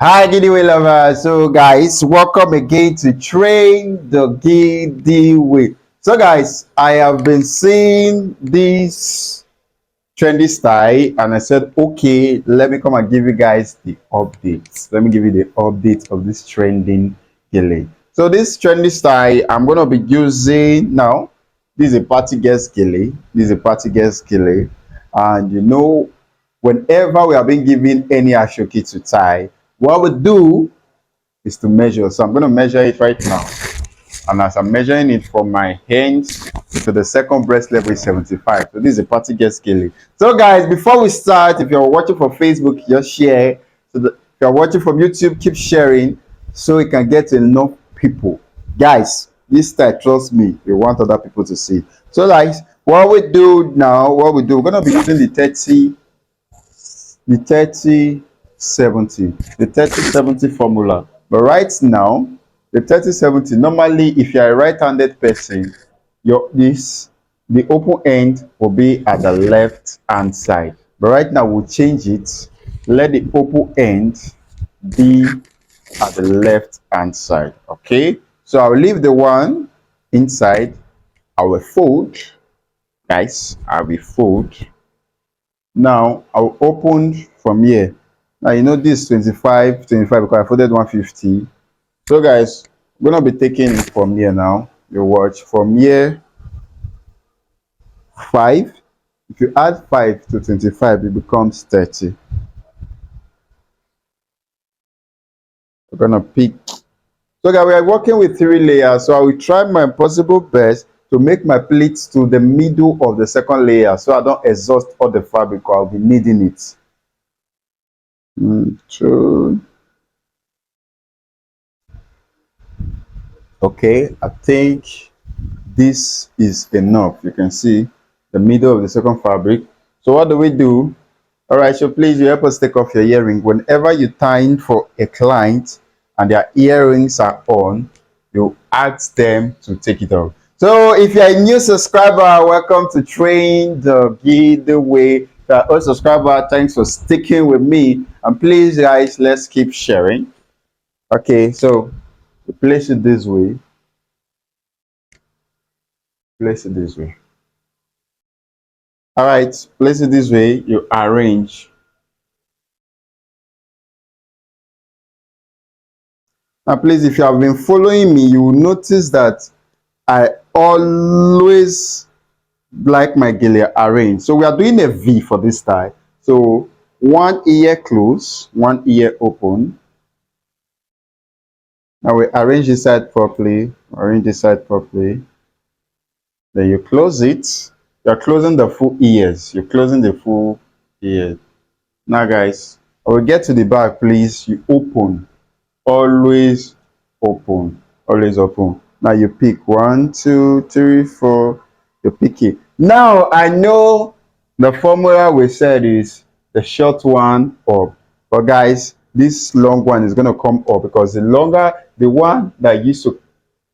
Hi, Giddy lovers. So, guys, welcome again to Train the Giddy Way. So, guys, I have been seeing this trendy style, and I said, okay, let me come and give you guys the updates. Let me give you the update of this trending gele. So, this trendy style, I'm gonna be using now. This is a party guest gele. This is a party guest gele, and whenever we are being given any ashoki to tie, what we do is to measure. So I'm going to measure it right now. And as I'm measuring it from my hands to the second breast level is 75. So this is a party get scaling. So guys, before we start, if you're watching from Facebook, just share. If you're watching from YouTube, keep sharing so we can get to enough people. Guys, this style, trust me, we want other people to see. So guys, what we're going to be using the 30 70 formula. But right now, the 30 70, normally if you're a right-handed person, the open end will be at the left hand side. But right now we'll change it. Let the open end be at the left hand side. Okay, so I'll leave the one inside. I will fold, guys. I will fold. Now I'll open from here. Now this 25 because I folded 150. So guys, we're gonna be taking it from here now. You watch from here 5. If you add 5 to 25, it becomes 30. We're gonna pick. So guys, we are working with 3 layers, so I will try my possible best to make my pleats to the middle of the second layer so I don't exhaust all the fabric. I'll be needing it. True. Okay, I think this is enough. You can see the middle of the second fabric. So what do we do? All right, so please you help us take off your earring. Whenever you tying for a client and their earrings are on, you ask them to take it off. So if you're a new subscriber, welcome to Train the Giddy Way. If you're an old subscriber, thanks for sticking with me. And please, guys, let's keep sharing. Okay, so you place it this way. Place it this way. All right, place it this way. You arrange. Now, please, if you have been following me, you will notice that I always like my gele arranged. So we are doing a V for this style. So one ear close, one ear open. Now we arrange this side properly. Arrange this side properly. Then you close it. You're closing the full ears. You're closing the full ears. Now, guys, I will get to the back. Please, you open. Always open. Always open. Now you pick 1 2 3 4. You pick it. Now I know the formula we said is the short one up, but guys, this long one is going to come up because the longer the one that used to,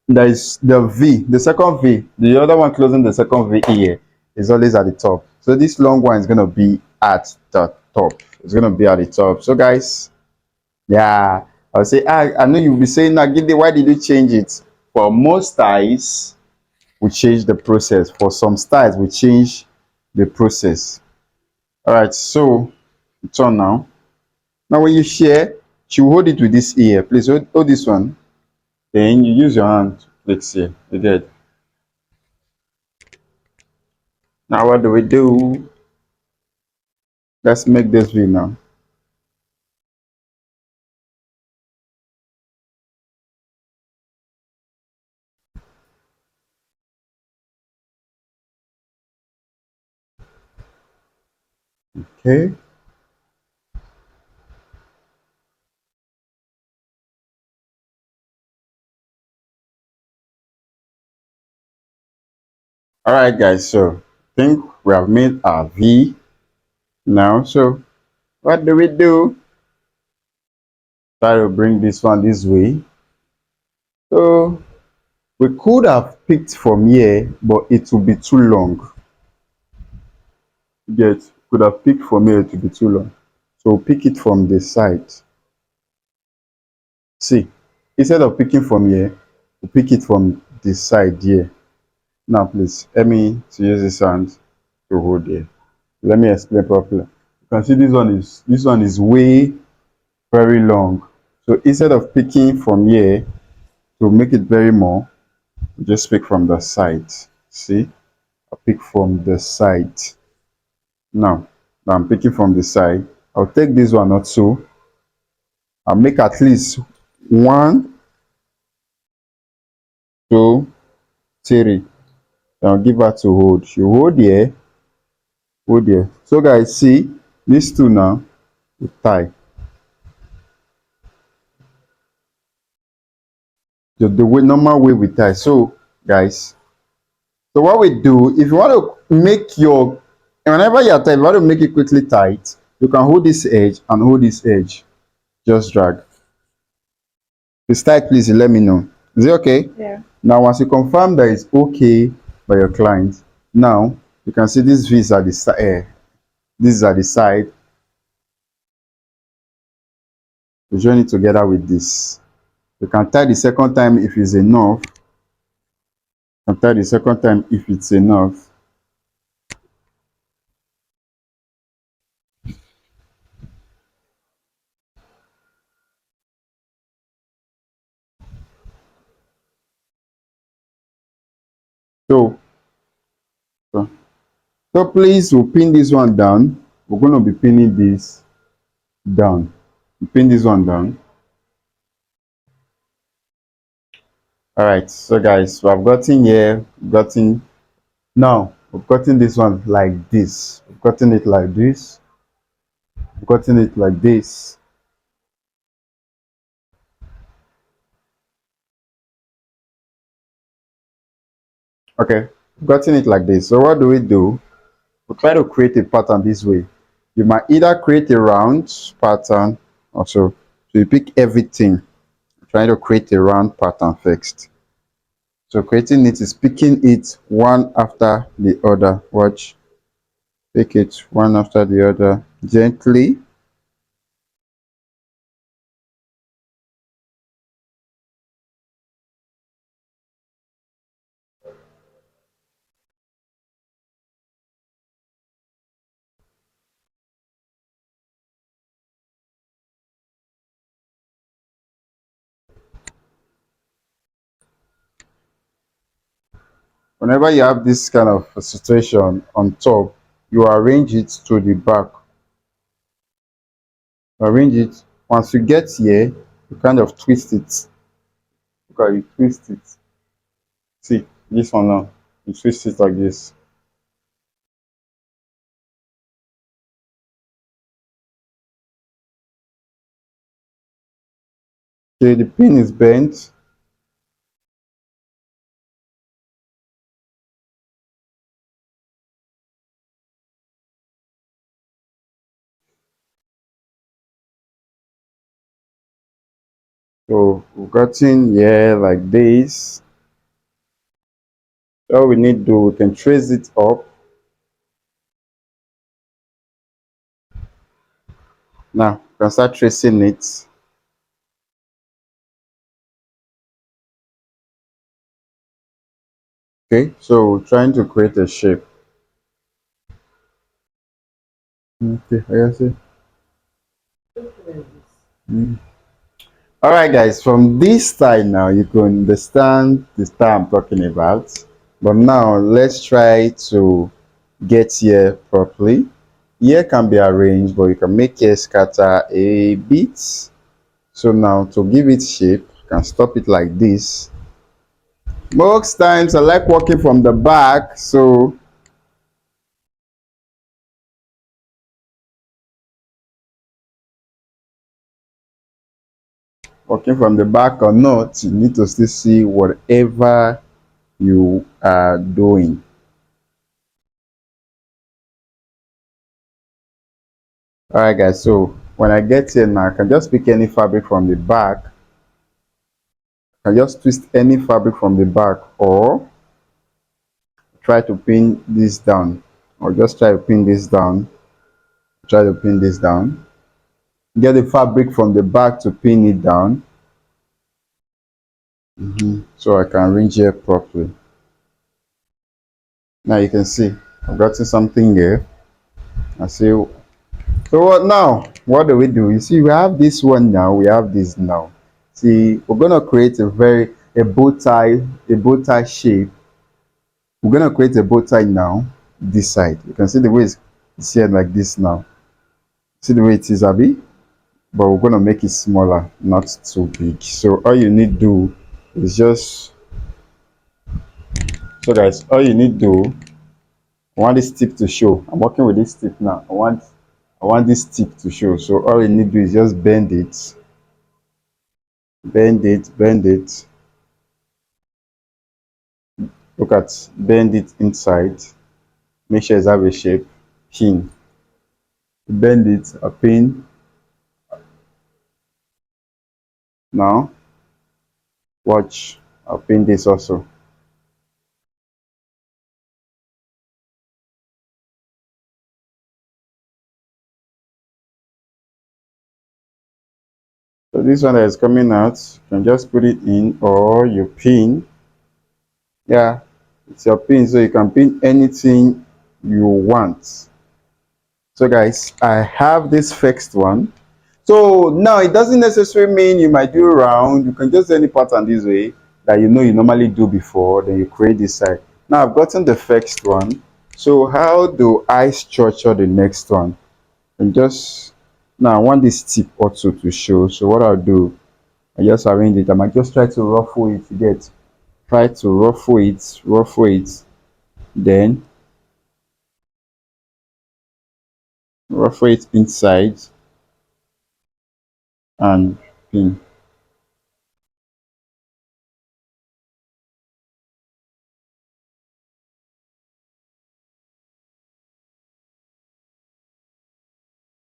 that is the V, the second V, the other one closing the second V here is always at the top. So this long one is going to be at the top. It's going to be at the top. So guys, yeah, I'll say, I know you'll be saying, Nagide, why did you change it? For most styles, we change the process. For some styles, we change the process. All right, so turn now. Now, when you share, you hold it with this ear. Please hold this one. Then you use your hand to flex here. You get. Now, what do we do? Let's make this V now. Okay. All right, guys. So I think we have made our V now. So what do we do? Try to bring this one this way. So we could have picked from here, but it would be too long. Get could have picked from here to be too long. So pick it from the side. See, instead of picking from here, we pick it from this side here. Now please help me to use this hand to hold here. Let me explain properly. You can see this one is way very long. So instead of picking from here to make it very more, we just pick from the side. See, I pick from the side. Now I'm picking from the side. I'll take this one also. I'll make at least one, two, three. Then I'll give her to hold. You hold here. So guys, see these two now, we tie. The way normal way we tie. So guys, so what we do, if you want to make your, whenever you are tight, if you want to make it quickly tight, you can hold this edge and hold this edge. Just drag. If it's tight, please let me know. Is it okay? Yeah. Now, once you confirm that it's okay by your client, now you can see these V's at the side. This is at the side. You join it together with this. You can tie the second time if it's enough. You can tie the second time if it's enough. So, so, so please, we'll pin this one down. We're going to be pinning this down. Pin this one down. All right, so guys, we have gotten here, gotten now, we've gotten this one like this. We've gotten it like this. We've gotten it like this. Okay, we've gotten it like this. So what do? We try to create a pattern this way. You might either create a round pattern or so. So you pick everything. Trying to create a round pattern first. So creating it is picking it one after the other. Watch. Pick it one after the other gently. Whenever you have this kind of a situation on top, you arrange it to the back. Arrange it. Once you get here, you kind of twist it. Look how you twist it. See this one now. You twist it like this. Okay, the pin is bent. So we've gotten here like this. All we need to do, we can trace it up. Now we can start tracing it. Okay, so we're trying to create a shape. Okay, I see. All right, guys, from this style now, you can understand the style I'm talking about. But now let's try to get here properly. Here can be arranged, but you can make here scatter a bit. So now to give it shape, you can stop it like this. Most times I like working from the back, so working from the back or not, you need to still see whatever you are doing. All right, guys, so when I get here now, I can just pick any fabric from the back. I can just twist any fabric from the back or try to pin this down, or just try to pin this down. Try to pin this down. Get the fabric from the back to pin it down. So I can arrange here properly. Now you can see I've gotten something here. I see. So what now? What do we do? You see, we have this one now. We have this now. See, we're gonna create a bow tie shape. We're gonna create a bow tie now. This side, you can see the way it's here like this now. See the way it is, Abby. But we're gonna make it smaller, not too big. So all you need do is just so guys, all you need do. I want this tip to show. I'm working with this tip now. I want this tip to show. So all you need to do is just bend it. Look at bend it inside. Make sure it's have a shape. Pin. Bend it, a pin. Now watch. I'll pin this also. So this one that is coming out, you can just put it in or you pin. Yeah, it's your pin, so you can pin anything you want. So guys, I have this fixed one. So now it doesn't necessarily mean you might do round. You can just do any pattern this way that you know you normally do before, then you create this side. Now I've gotten the fixed one. So how do I structure the next one? And just now I want this tip also to show. So what I'll do, I just arrange it. I might just try to ruffle it to get try to ruffle it, then ruffle it inside and pin.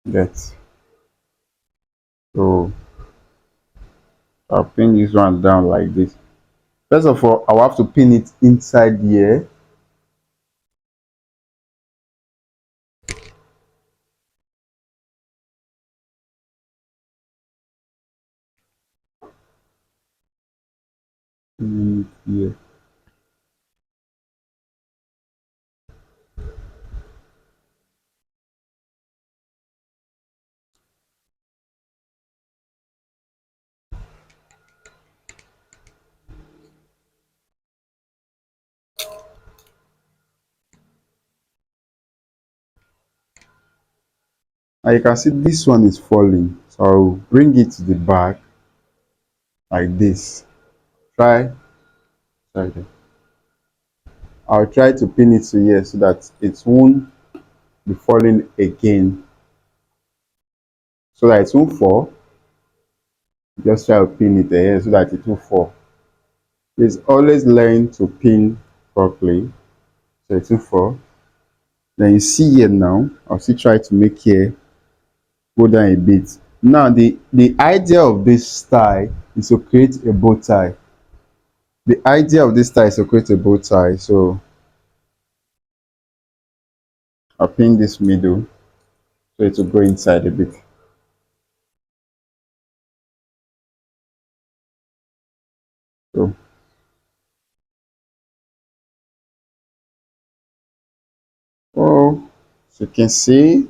That. So I'll pin this one down like this. First of all, I'll have to pin it inside here. Pin it here. And you can see this one is falling. So I'll bring it to the back like this. Try, try that. I'll try to pin it to here so that it won't be falling again. So that it won't fall. Just try to pin it here so that it will fall. Please always learn to pin properly so it will fall. Then you see here now, I'll still try to make here go down a bit. Now the idea of this style is to create a bow tie. The idea of this style is to create a bow tie. So I'll pin this middle so it will go inside a bit. So oh, so you can see,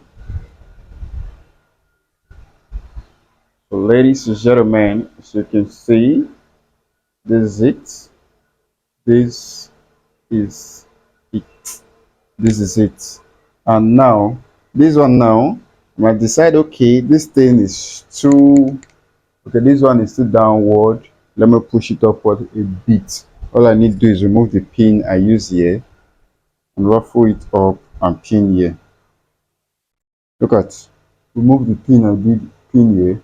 so ladies and gentlemen, as you can see, this is it. This is it. This is it. And now this one now I might decide, okay, this thing is too, okay, this one is still downward. Let me push it upward a bit. All I need to do is remove the pin I use here and ruffle it up and pin here. Look at, remove the pin I did pin here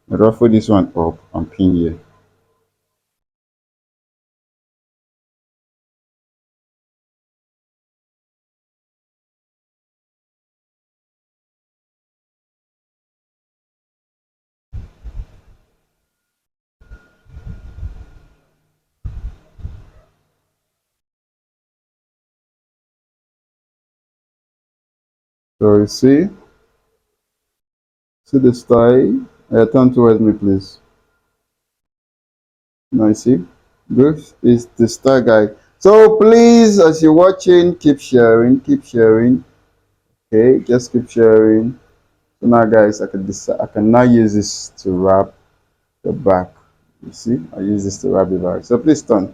and ruffle this one up and pin here. So you see the style. Turn towards me, please. Now you see This is the style, guys. So please, as you're watching, keep sharing, keep sharing. Okay, just keep sharing. So now, guys, I can decide. I can now use this to wrap the back. You see, I use this to wrap the back. So please turn.